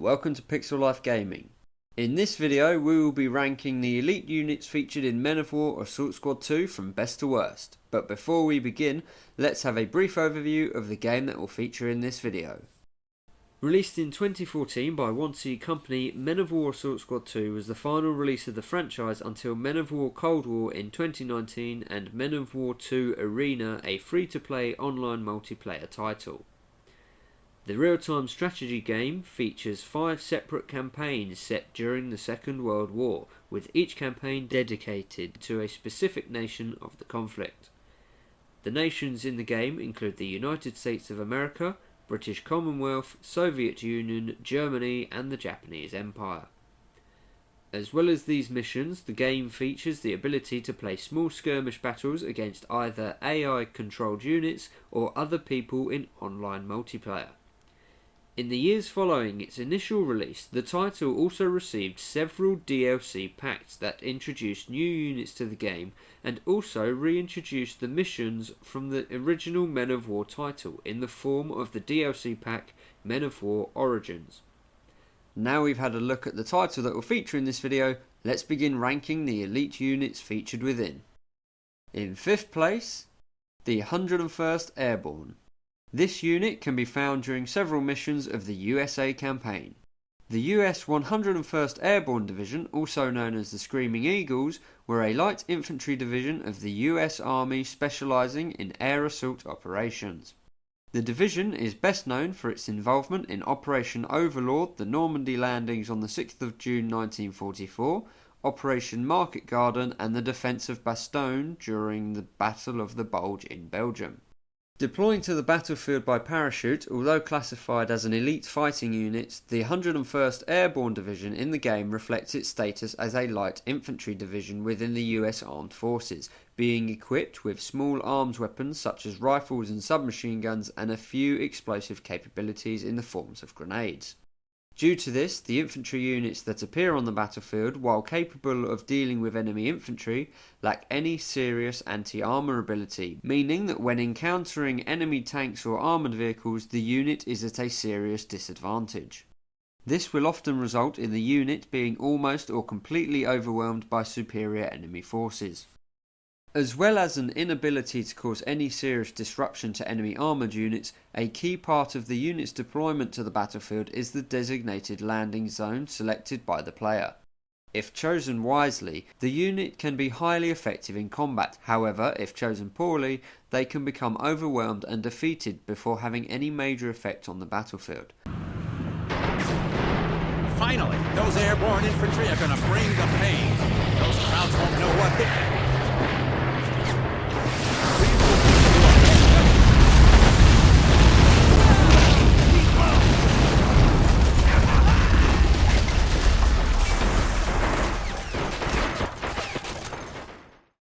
welcome to Pixel Life Gaming. In this video we will be ranking the elite units featured in Men of War Assault Squad 2 from best to worst. But before we begin, let's have a brief overview of the game that will feature in this video. Released in 2014 by 1C Company, Men of War Assault Squad 2 was the final release of the franchise until Men of War Cold War in 2019 and Men of War 2 Arena, a free-to-play online multiplayer title. The real-time strategy game features 5 separate campaigns set during the Second World War, with each campaign dedicated to a specific nation of the conflict. The nations in the game include the United States of America, British Commonwealth, Soviet Union, Germany and the Japanese Empire. As well as these missions, the game features the ability to play small skirmish battles against either AI-controlled units or other people in online multiplayer. In the years following its initial release, the title also received several DLC packs that introduced new units to the game and also reintroduced the missions from the original Men of War title in the form of the DLC pack Men of War Origins. Now we've had a look at the title that will feature in this video, let's begin ranking the elite units featured within. In 5th place, the 101st Airborne. This unit can be found during several missions of the USA campaign. The US 101st Airborne Division, also known as the Screaming Eagles, were a light infantry division of the US Army specialising in air assault operations. The division is best known for its involvement in Operation Overlord, the Normandy landings on the 6th of June 1944, Operation Market Garden and the defence of Bastogne during the Battle of the Bulge in Belgium. Deploying to the battlefield by parachute, although classified as an elite fighting unit, the 101st Airborne Division in the game reflects its status as a light infantry division within the US Armed Forces, being equipped with small arms weapons such as rifles and submachine guns and a few explosive capabilities in the forms of grenades. Due to this, the infantry units that appear on the battlefield, while capable of dealing with enemy infantry, lack any serious anti-armour ability, meaning that when encountering enemy tanks or armoured vehicles, the unit is at a serious disadvantage. This will often result in the unit being almost or completely overwhelmed by superior enemy forces. As well as an inability to cause any serious disruption to enemy armoured units, a key part of the unit's deployment to the battlefield is the designated landing zone selected by the player. If chosen wisely, the unit can be highly effective in combat. However, if chosen poorly, they can become overwhelmed and defeated before having any major effect on the battlefield. Finally, those airborne infantry are gonna bring the pain. Those crowds won't know what hit them.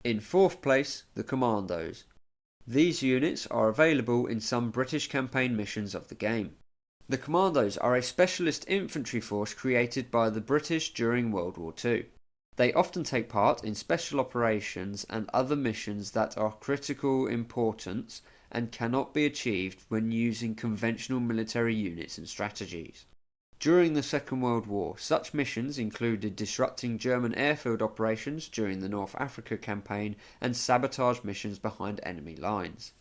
In 4th place, the Commandos. These units are available in some British campaign missions of the game. The Commandos are a specialist infantry force created by the British during World War II. They often take part in special operations and other missions that are critical importance and cannot be achieved when using conventional military units and strategies. During the Second World War, such missions included disrupting German airfield operations during the North Africa campaign and sabotage missions behind enemy lines.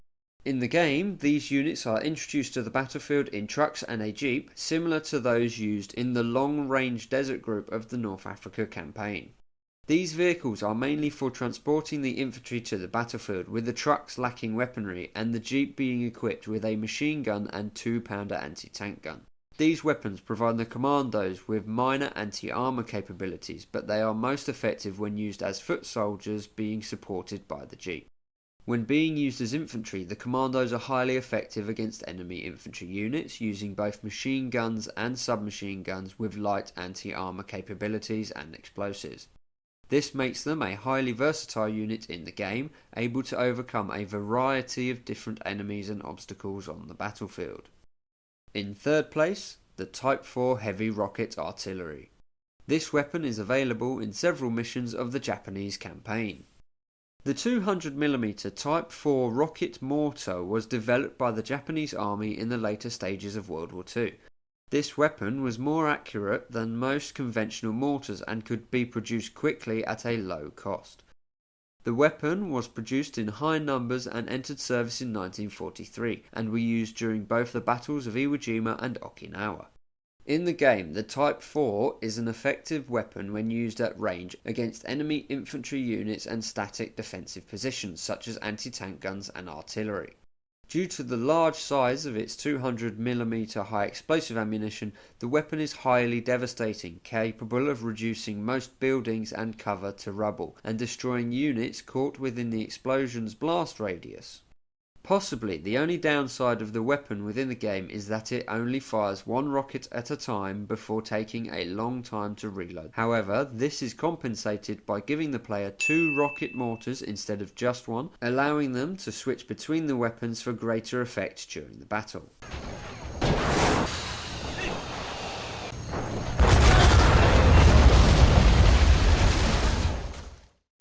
In the game, these units are introduced to the battlefield in trucks and a jeep, similar to those used in the long-range desert group of the North Africa campaign. These vehicles are mainly for transporting the infantry to the battlefield, with the trucks lacking weaponry and the jeep being equipped with a machine gun and 2-pounder anti-tank gun. These weapons provide the Commandos with minor anti-armour capabilities, but they are most effective when used as foot soldiers being supported by the jeep. When being used as infantry, the Commandos are highly effective against enemy infantry units, using both machine guns and submachine guns with light anti-armour capabilities and explosives. This makes them a highly versatile unit in the game, able to overcome a variety of different enemies and obstacles on the battlefield. In 3rd place, the Type 4 Heavy Rocket Artillery. This weapon is available in several missions of the Japanese campaign. The 200mm Type 4 rocket mortar was developed by the Japanese Army in the later stages of World War II. This weapon was more accurate than most conventional mortars and could be produced quickly at a low cost. The weapon was produced in high numbers and entered service in 1943, and were used during both the battles of Iwo Jima and Okinawa. In the game, the Type 4 is an effective weapon when used at range against enemy infantry units and static defensive positions such as anti-tank guns and artillery. Due to the large size of its 200mm high explosive ammunition, the weapon is highly devastating, capable of reducing most buildings and cover to rubble, and destroying units caught within the explosion's blast radius. Possibly the only downside of the weapon within the game is that it only fires one rocket at a time before taking a long time to reload. However, this is compensated by giving the player 2 rocket mortars instead of just one, allowing them to switch between the weapons for greater effect during the battle.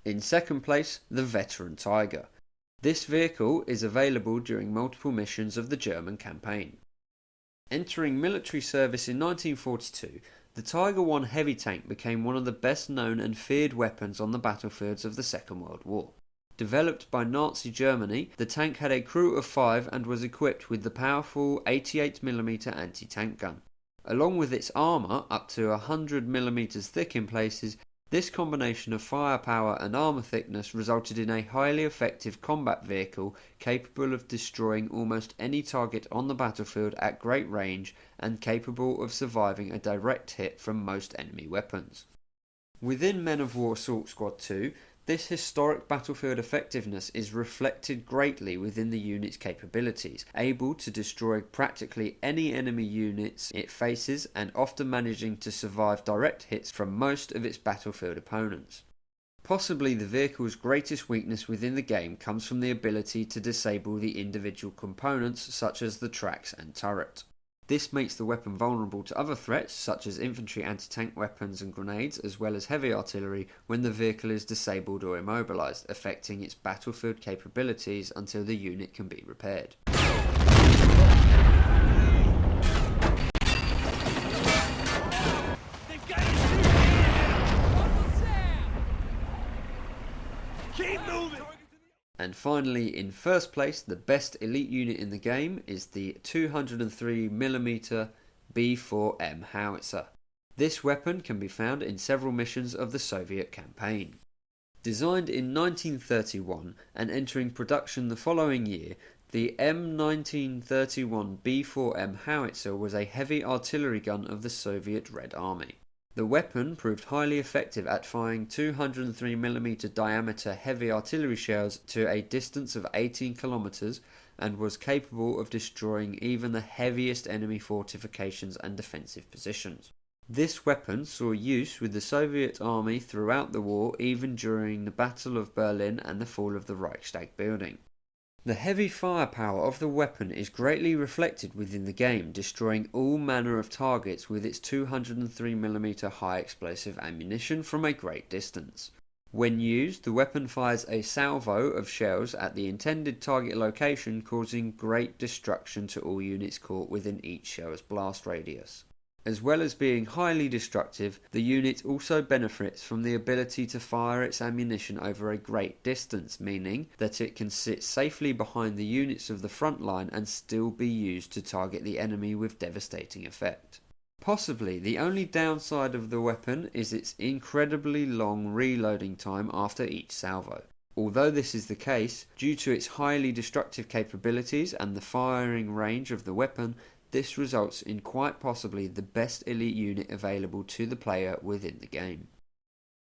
In second place, the Veteran Tiger. This vehicle is available during multiple missions of the German campaign. Entering military service in 1942, the Tiger I heavy tank became one of the best known and feared weapons on the battlefields of the Second World War. Developed by Nazi Germany, the tank had a crew of 5 and was equipped with the powerful 88mm anti-tank gun. Along with its armour, up to 100mm thick in places, this combination of firepower and armour thickness resulted in a highly effective combat vehicle capable of destroying almost any target on the battlefield at great range and capable of surviving a direct hit from most enemy weapons. Within Men of War Assault Squad 2, this historic battlefield effectiveness is reflected greatly within the unit's capabilities, able to destroy practically any enemy units it faces and often managing to survive direct hits from most of its battlefield opponents. Possibly the vehicle's greatest weakness within the game comes from the ability to disable the individual components such as the tracks and turret. This makes the weapon vulnerable to other threats such as infantry anti-tank weapons and grenades, as well as heavy artillery when the vehicle is disabled or immobilized, affecting its battlefield capabilities until the unit can be repaired. Keep moving! And finally, in first place, the best elite unit in the game is the 203mm B4M howitzer. This weapon can be found in several missions of the Soviet campaign. Designed in 1931 and entering production the following year, the M1931 B4M howitzer was a heavy artillery gun of the Soviet Red Army. The weapon proved highly effective at firing 203mm diameter heavy artillery shells to a distance of 18 kilometers and was capable of destroying even the heaviest enemy fortifications and defensive positions. This weapon saw use with the Soviet army throughout the war, even during the Battle of Berlin and the fall of the Reichstag building. The heavy firepower of the weapon is greatly reflected within the game, destroying all manner of targets with its 203mm high explosive ammunition from a great distance. When used, the weapon fires a salvo of shells at the intended target location, causing great destruction to all units caught within each shell's blast radius. As well as being highly destructive, the unit also benefits from the ability to fire its ammunition over a great distance, meaning that it can sit safely behind the units of the front line and still be used to target the enemy with devastating effect. Possibly the only downside of the weapon is its incredibly long reloading time after each salvo. Although this is the case, due to its highly destructive capabilities and the firing range of the weapon, this results in quite possibly the best elite unit available to the player within the game.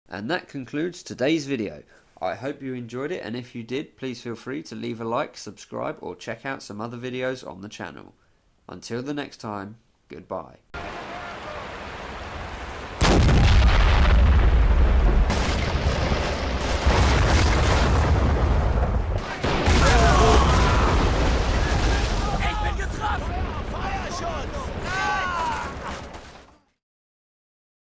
And that concludes today's video. I hope you enjoyed it, and if you did, please feel free to leave a like, subscribe, or check out some other videos on the channel. Until the next time, goodbye.